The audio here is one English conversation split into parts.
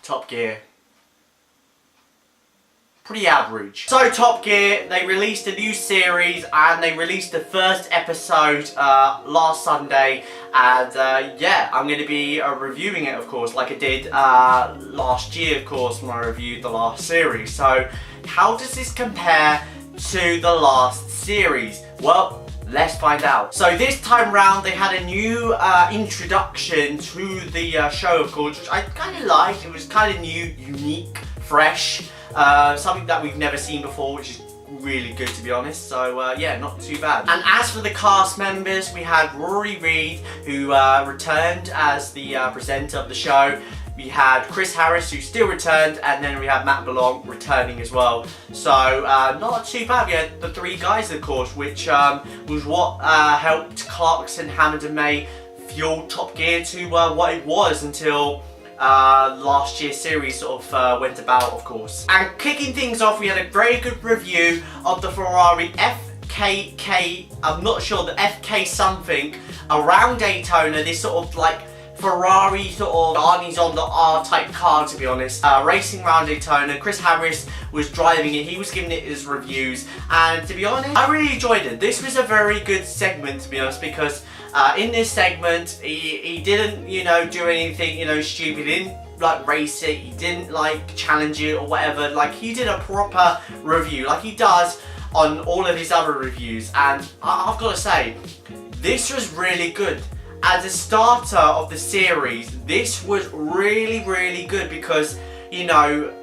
Top Gear. Pretty average. So Top Gear, they released a new series and they released the first episode last Sunday, and yeah, I'm going to be reviewing it, of course, like I did last year, of course, when I reviewed the last series. So how does this compare to the last series? Well, let's find out. So this time round they had a new introduction to the show, of course, which I kind of liked. It was kind of new, unique, fresh. Something that we've never seen before, which is really good, to be honest. So yeah, not too bad. And as for the cast members, we had Rory Reid, who returned as the presenter of the show. We had Chris Harris, who still returned, and then we had Matt LeBlanc returning as well. So not too bad. We had the three guys, of course, which was what helped Clarkson, Hammond and May fuel Top Gear to what it was until last year's series sort of went about, of course. And kicking things off, we had a very good review of the Ferrari FKK, I'm not sure, the FK something, around Daytona. This sort of like Ferrari sort of Arnie's on the R type car, to be honest. Racing around Daytona. Chris Harris was driving it, he was giving it his reviews, and to be honest, I really enjoyed it. This was a very good segment, to be honest, because in this segment, he didn't, you know, do anything, you know, stupid. He didn't like race it, he didn't like challenge it or whatever. Like, he did a proper review, like he does on all of his other reviews, and I've got to say, this was really good. As a starter of the series, this was really, really good because, you know,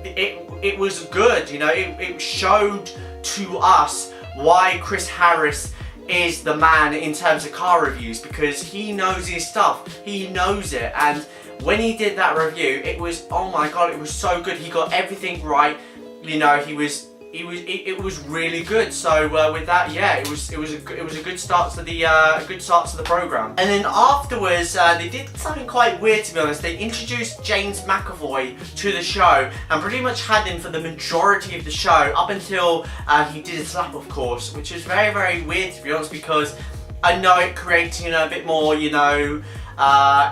it was good, you know, it showed to us why Chris Harris is the man in terms of car reviews, because he knows his stuff, he knows it. And when he did that review, it was, oh my god, it was so good. He got everything right, you know, it was really good. So with that, yeah, it was a good start to the program. And then afterwards, they did something quite weird, to be honest. They introduced James McAvoy to the show and pretty much had him for the majority of the show up until he did his lap, of course, which was very, very weird, to be honest, because I know it creates, you know, a bit more, you know,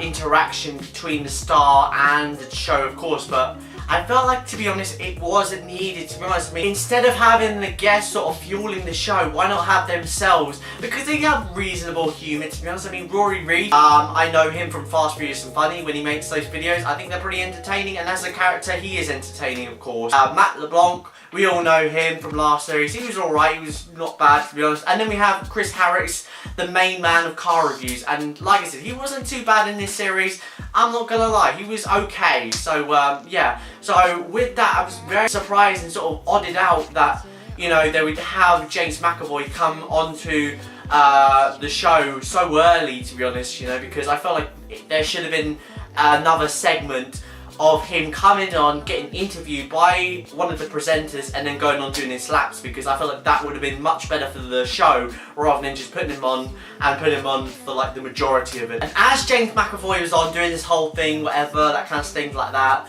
interaction between the star and the show, of course, but I felt like, to be honest, it wasn't needed, to be honest. I mean, instead of having the guests sort of fueling the show, why not have themselves? Because they have reasonable humour, to be honest. I mean, Rory Reid, I know him from Fast, Furious and Funny when he makes those videos. I think they're pretty entertaining, and as a character, he is entertaining, of course. Matt LeBlanc, we all know him from last series. He was alright, he was not bad, to be honest. And then we have Chris Harris, the main man of car reviews, and like I said, he wasn't too bad in this series. I'm not gonna lie, he was okay. So yeah, so with that, I was very surprised and sort of odded out that, you know, they would have James McAvoy come onto the show so early, to be honest, you know, because I felt like there should have been another segment of him coming on, getting interviewed by one of the presenters, and then going on doing his laps, because I felt like that would have been much better for the show rather than just putting him on for like the majority of it. And as James McAvoy was on doing this whole thing, whatever, that kind of thing like that,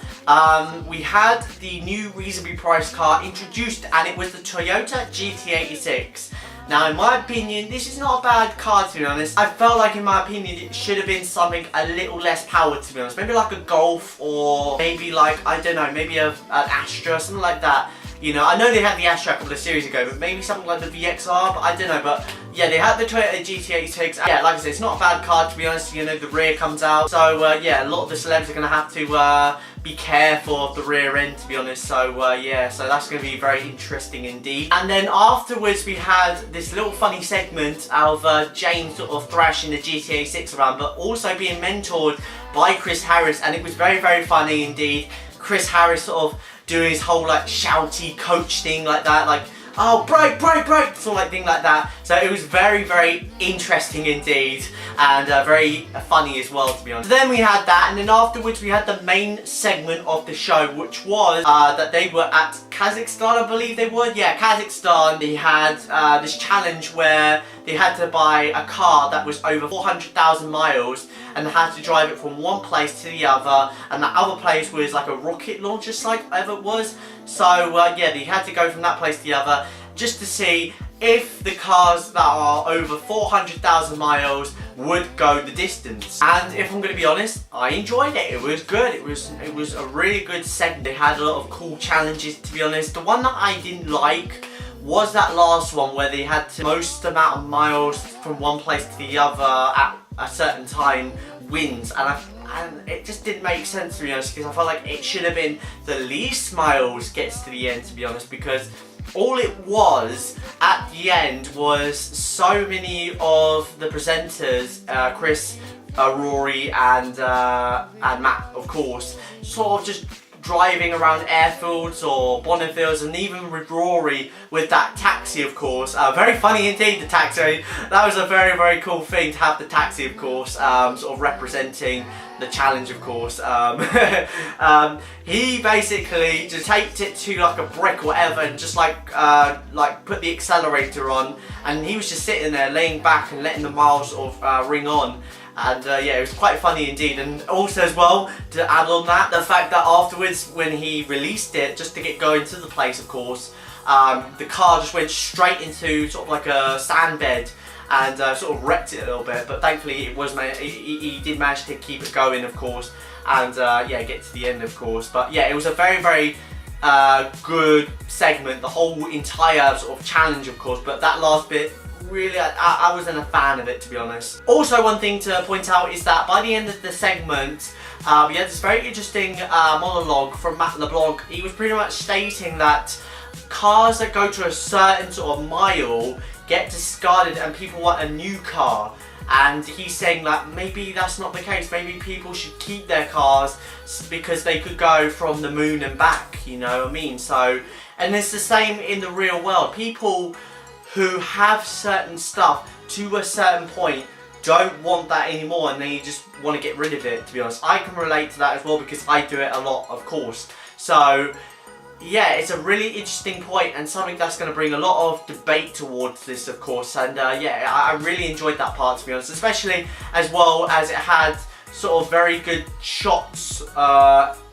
we had the new reasonably priced car introduced, and it was the Toyota GT86. Now, in my opinion, this is not a bad car, to be honest. I felt like, in my opinion, it should have been something a little less powered, to be honest. Maybe like a Golf, or maybe like, I don't know, maybe an Astra, something like that. You know, I know they had the Astra a couple of series ago, but maybe something like the VXR, but I don't know. But yeah, they had the Toyota GT86. Yeah, like I said, it's not a bad car, to be honest. You know, the rear comes out. So yeah, a lot of the celebs are going to have to be careful of the rear end, to be honest. So yeah, so that's going to be very interesting indeed. And then afterwards, we had this little funny segment of James sort of thrashing the GTA6 around, but also being mentored by Chris Harris, and it was very, very funny indeed. Chris Harris sort of doing his whole like shouty coach thing like that, like, oh, brake, brake, brake, sort of like thing like that. So it was very, very interesting indeed, and very funny as well, to be honest. So then we had that, and then afterwards we had the main segment of the show, which was that they were at Kazakhstan, I believe they were. Yeah, Kazakhstan. They had this challenge where they had to buy a car that was over 400,000 miles, and they had to drive it from one place to the other, and that other place was like a rocket launcher site, whatever it was. So yeah, they had to go from that place to the other just to see if the cars that are over 400,000 miles would go the distance. And if I'm going to be honest, I enjoyed it. It was good. It was a really good segment. They had a lot of cool challenges, to be honest. The one that I didn't like was that last one where they had to most amount of miles from one place to the other at a certain time wins, and it just didn't make sense, to be honest, because I felt like it should have been the least miles gets to the end, to be honest, because all it was at the end was so many of the presenters, Chris, Rory and Matt, of course, sort of just driving around airfields or Bonnetfields, and even with Rory with that taxi, of course. Very funny indeed, the taxi. That was a very, very cool thing to have the taxi, of course, sort of representing the challenge, of course. He basically just taped it to like a brick or whatever and just like put the accelerator on, and he was just sitting there laying back and letting the miles sort of ring on. And yeah, it was quite funny indeed. And also as well, to add on that, the fact that afterwards when he released it, just to get going to the place, of course, the car just went straight into sort of like a sand bed and sort of wrecked it a little bit. But thankfully it was he did manage to keep it going, of course, and yeah, get to the end, of course. But yeah, it was a very, very good segment, the whole entire sort of challenge, of course. But that last bit, really, I wasn't a fan of it, to be honest. Also, one thing to point out is that by the end of the segment, we had this very interesting monologue from Matt LeBlanc. He was pretty much stating that cars that go to a certain sort of mile get discarded and people want a new car. And he's saying that maybe that's not the case. Maybe people should keep their cars because they could go from the moon and back, you know what I mean? So, and it's the same in the real world. People who have certain stuff to a certain point don't want that anymore, and they just want to get rid of it, to be honest. I can relate to that as well because I do it a lot, of course. So yeah, it's a really interesting point and something that's going to bring a lot of debate towards this, of course. And yeah, I really enjoyed that part, to be honest, especially as well as it had sort of very good shots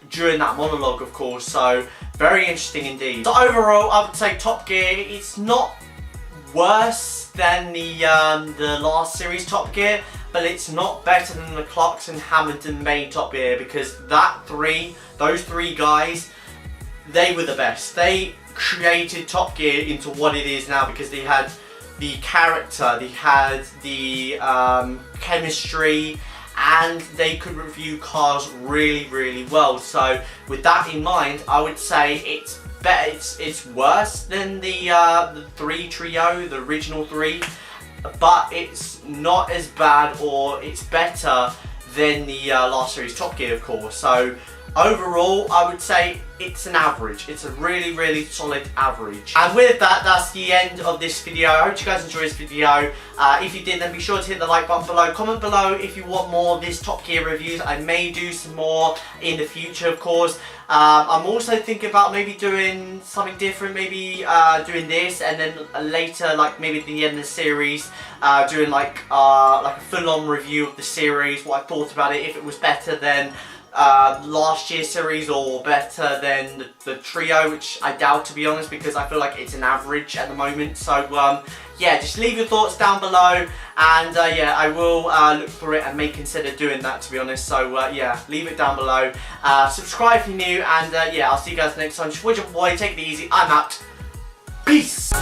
during that monologue, of course. So very interesting indeed. So overall, I would say Top Gear, it's not worse than the last series Top Gear, but it's not better than the Clarkson Hamilton main Top Gear, because those three guys, they were the best. They created Top Gear into what it is now, because they had the character, they had the chemistry, and they could review cars really, really well. So with that in mind, I would say it's better. It's worse than the three trio, the original three, but it's not as bad, or it's better than the last series Top Gear, of course. So overall, I would say it's an average. It's a really, really solid average. And with that, that's the end of this video. I hope you guys enjoyed this video. If you did, then be sure to hit the like button below. Comment below if you want more of this Top Gear reviews. I may do some more in the future, of course. I'm also thinking about maybe doing something different, maybe doing this, and then later, like maybe at the end of the series, doing like a full-on review of the series, what I thought about it, if it was better than last year's series or better than the trio, which I doubt, to be honest, because I feel like it's an average at the moment. So yeah, just leave your thoughts down below, and yeah, I will look for it and may consider doing that, to be honest. So yeah, leave it down below, subscribe if you're new, and yeah, I'll see you guys next time. Just watch your boy, take it easy, I'm out, peace.